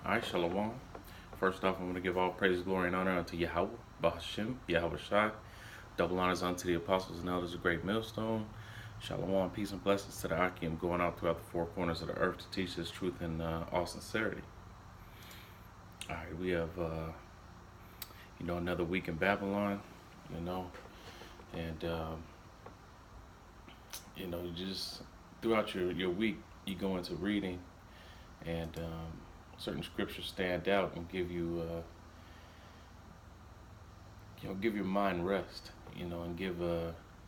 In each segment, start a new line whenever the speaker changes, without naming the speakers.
All right, Shalom. First off, I'm going to give all praise, glory, and honor unto Yahweh, Bahashim, Yahweh Shai. Double honors unto the apostles and elders of Great Millstone. Shalom, peace and blessings to the Akim going out throughout the four corners of the earth to teach this truth in all sincerity. All right, we have, another week in Babylon, and, just throughout your week, you go into reading and certain scriptures stand out and give you give your mind rest, and give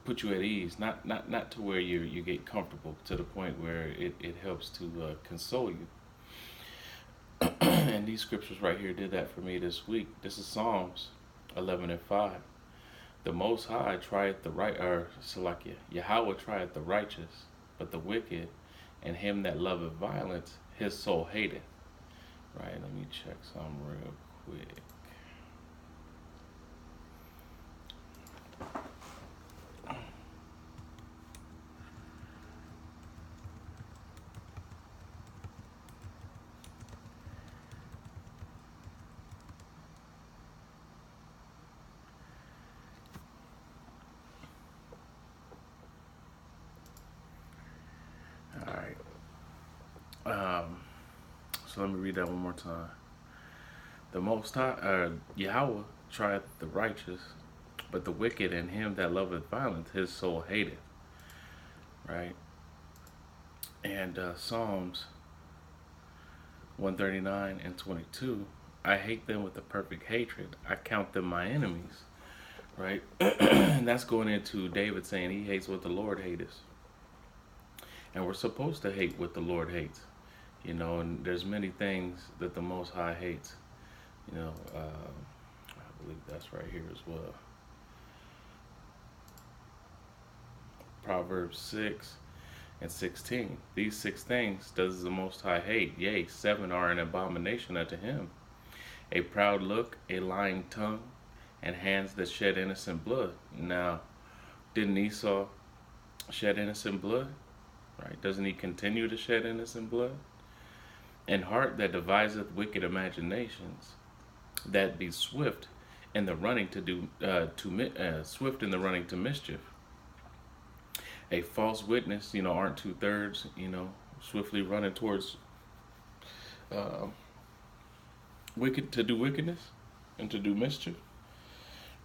put you at ease, not to where you get comfortable to the point where it helps to console you. And these scriptures right here did that for me this week. This is Psalms 11:5. The Most High trieth the right, or Salakia, Yahweh trieth the righteous, but the wicked and him that loveth violence, his soul hateth. Right, let me check some real quick. All right. So let me read that one more time. The Most High, Yahweh trieth the righteous, but the wicked and him that loveth violence, his soul hateth. Right? And Psalms 139:22, I hate them with a perfect hatred. I count them my enemies. Right? And that's going into David saying he hates what the Lord hates. And we're supposed to hate what the Lord hates. And there's many things that the Most High hates. I believe that's right here as well. Proverbs 6:16. These 6 things does the Most High hate. Yea, 7 are an abomination unto him. A proud look, a lying tongue, and hands that shed innocent blood. Now, didn't Esau shed innocent blood? Right? Doesn't he continue to shed innocent blood? And heart that deviseth wicked imaginations, that be swift in the running swift in the running to mischief. A false witness, aren't 2/3, swiftly running towards uh, wicked to do wickedness and to do mischief.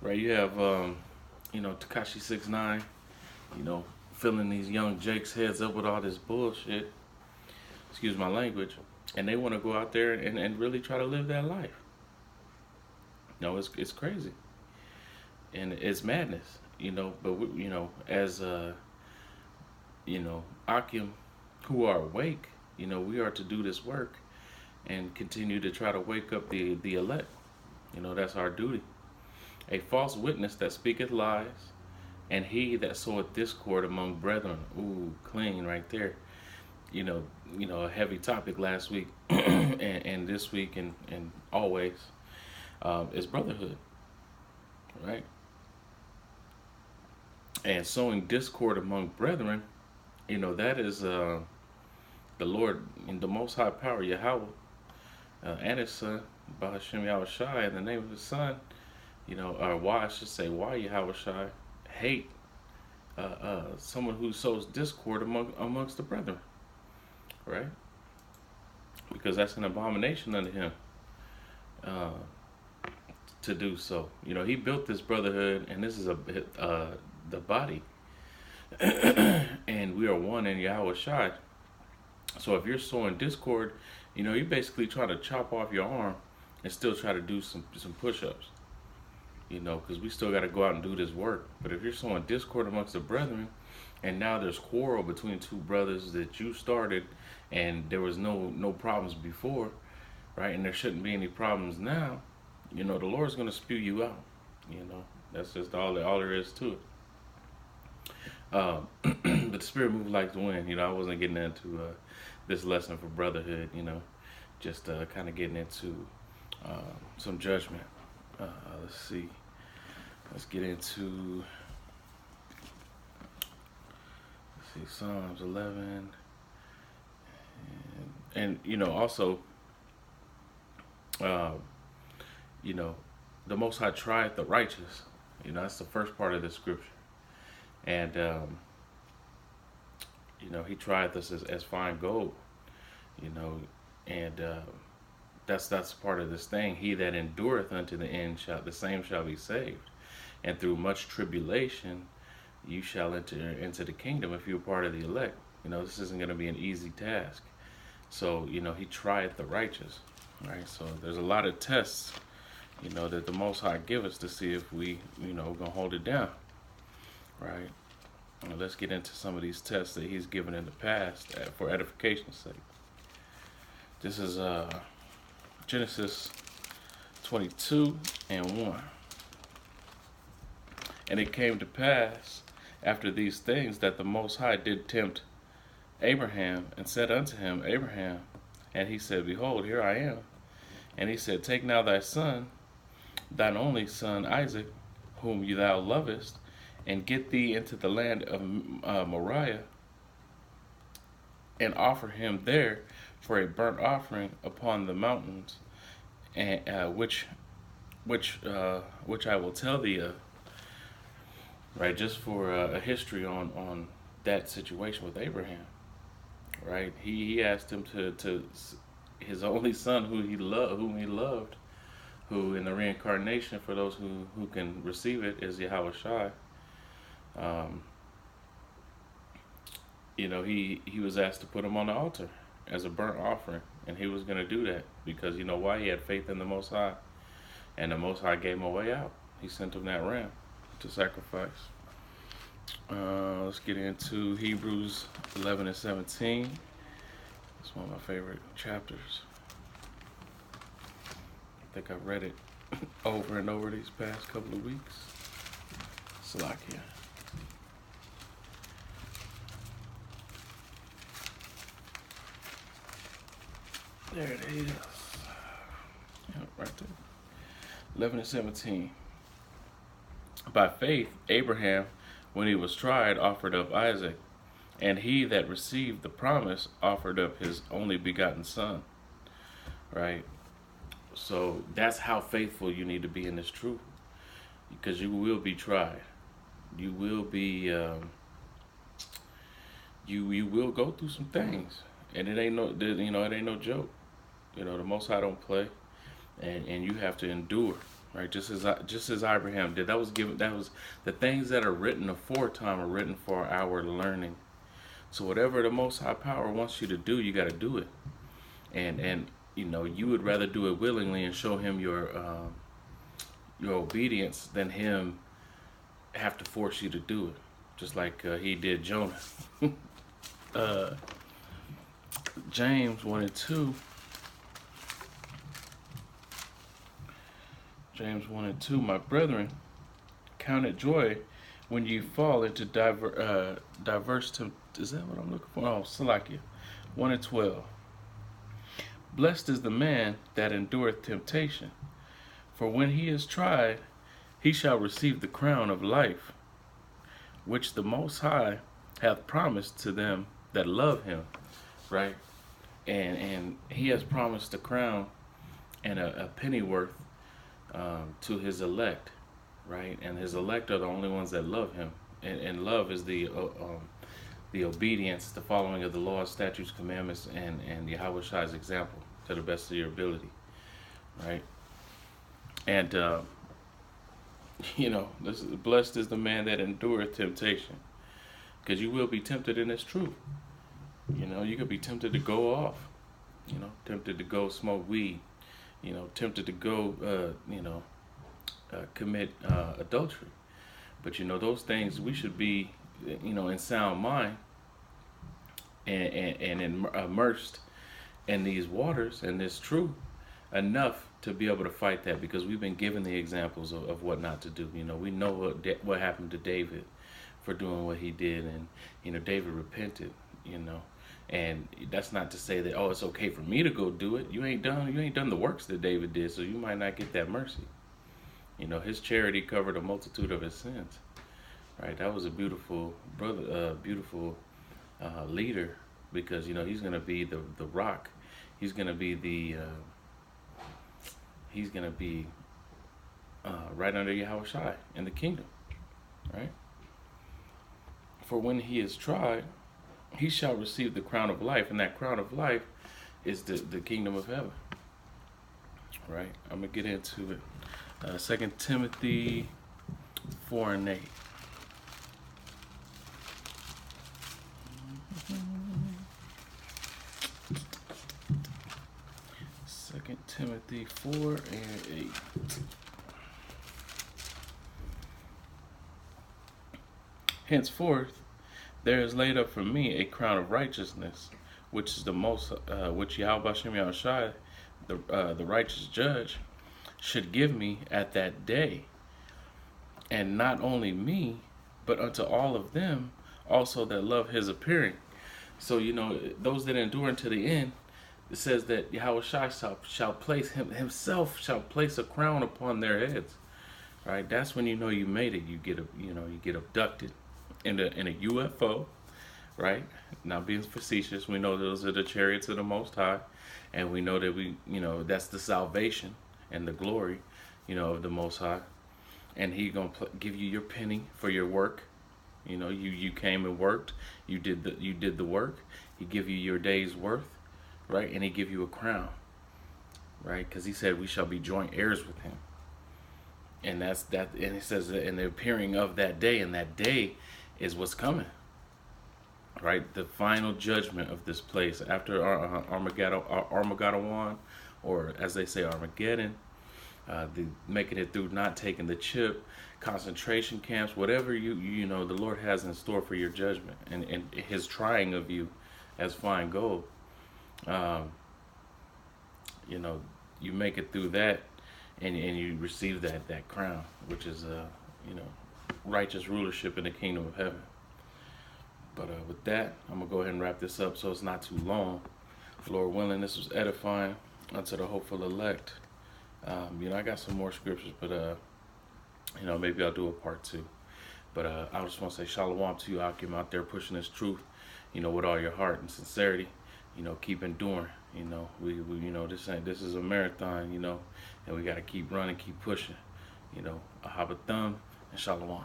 Right? You have Takashi 6ix9ine, filling these young Jakes' heads up with all this bullshit. Excuse my language. And they want to go out there and really try to live that life. It's crazy, and it's madness. But as Akim, who are awake, we are to do this work and continue to try to wake up the elect. That's our duty. A false witness that speaketh lies, and he that soweth discord among brethren. Ooh, clean right there. A heavy topic last week and this week and always is brotherhood, right? And sowing discord among brethren, that is the Lord in the Most High Power, Yahweh, and His Son, Bahashim Yahweh Shai, in the name of His Son, or why I should say, why Yahweh Shai hate someone who sows discord amongst the brethren, right? Because that's an abomination unto Him to do so. He built this brotherhood, and this is the body, and we are one in Yahweh Shai. So if you're sowing discord, you're basically trying to chop off your arm and still try to do some push-ups. Because we still got to go out and do this work. But if you're sowing discord amongst the brethren, and now there's quarrel between two brothers that you started, and there was no problems before, right? And there shouldn't be any problems now. The Lord's going to spew you out. That's just all there is to it. But the spirit moves like the wind. I wasn't getting into this lesson for brotherhood. Just kind of getting into some judgment. Let's see. Let's get into. Let's see, Psalms 11, and also Uh, you know, the Most High trieth the righteous. That's the first part of the scripture. And, he trieth us as fine gold, you know, and that's part of this thing. He that endureth unto the end, the same shall be saved. And through much tribulation, you shall enter into the kingdom if you're part of the elect. This isn't going to be an easy task. So, he trieth the righteous, right? So there's a lot of tests, that the Most High give us to see if we, gonna hold it down, right? Let's get into some of these tests that he's given in the past for edification's sake. This is Genesis 22 and 1. And it came to pass after these things that the Most High did tempt Abraham and said unto him, Abraham. And he said, Behold, here I am. And he said, Take now thy son, thine only son Isaac, whom thou lovest, and get thee into the land of Moriah, and offer him there for a burnt offering upon the mountains, and which I will tell thee of. Right, just for a history on that situation with Abraham. Right, he asked him to his only son, whom he loved, who in the reincarnation, for those who can receive it, is Yahweh Shai. He was asked to put him on the altar as a burnt offering, and he was going to do that because why? He had faith in the Most High, and the Most High gave him a way out. He sent him that ram to sacrifice. Let's get into Hebrews 11 and 17. It's one of my favorite chapters. I think I've read it over and over these past couple of weeks. Salakia. There it is. Yeah, right there. 11 and 17. By faith, Abraham, when he was tried, offered up Isaac, and he that received the promise offered up his only begotten son. Right? So that's how faithful you need to be in this truth, because you will be tried. You will be, you will go through some things, and it ain't no joke. The Most High don't play, and you have to endure. Right, just as Abraham did. That was the things that are written aforetime are written for our learning. So whatever the Most High Power wants you to do, you got to do it. And you would rather do it willingly and show him your obedience than him have to force you to do it, just like he did Jonah. James 1 and 2. James 1 and 2, my brethren, count it joy when you fall into diverse is that what I'm looking for? Oh, Salakia. 1 and 12. Blessed is the man that endureth temptation, for when he is tried, he shall receive the crown of life, which the Most High hath promised to them that love him. Right? And he has promised a crown and a pennyworth to his elect, right? And his elect are the only ones that love him, and love is the obedience, the following of the laws, statutes, commandments, and Yahweh Shai's example to the best of your ability, right? And blessed is the man that endureth temptation, because you will be tempted in this truth. You could be tempted to go off, tempted to go smoke weed, tempted to go, commit adultery. But, those things we should be, in sound mind and immersed in these waters and this truth enough to be able to fight that, because we've been given the examples of what not to do. We know what happened to David for doing what he did, and, David repented, And that's not to say that, it's okay for me to go do it. You ain't done the works that David did, so you might not get that mercy. His charity covered a multitude of his sins. Right? That was a beautiful brother, beautiful leader, because he's going to be the rock. He's going to be he's gonna be right under Yahweh Shai in the kingdom, right? For when he is tried, he shall receive the crown of life, and that crown of life is the kingdom of heaven, right? I'm gonna get into it. 2 Timothy 4 and 8. 2 Timothy 4 and 8. Henceforth, there is laid up for me a crown of righteousness, which is the most, which Yahweh Shem Yahushai, the righteous judge, should give me at that day, and not only me, but unto all of them also that love his appearing. So those that endure unto the end, it says that Yahweh Shai shall place himself shall place a crown upon their heads. Right? That's when you know you made it. You get abducted in a UFO, right? Not being facetious, we know those are the chariots of the Most High, and we know that that's the salvation and the glory, of the Most High, and He gonna give you your penny for your work. You came and worked, you did the work. He give you your day's worth, right? And He give you a crown, right? Because He said we shall be joint heirs with Him. And that's that, and He says that in the appearing of that day, and that day is what's coming, right? The final judgment of this place after Armageddon, or as they say, Armageddon. Making it through, not taking the chip, concentration camps, whatever the Lord has in store for your judgment, and His trying of you as fine gold. You make it through that, and you receive that crown, which is righteous rulership in the kingdom of heaven. But with that, I'm gonna go ahead and wrap this up so it's not too long. Lord willing, this was edifying unto the hopeful elect. I got some more scriptures, but maybe I'll do a part 2. But I just want to say shalom to you, Akim, out there pushing this truth, with all your heart and sincerity. Keep enduring. This is a marathon, and we got to keep running, keep pushing. Ahaba thumb and shalom.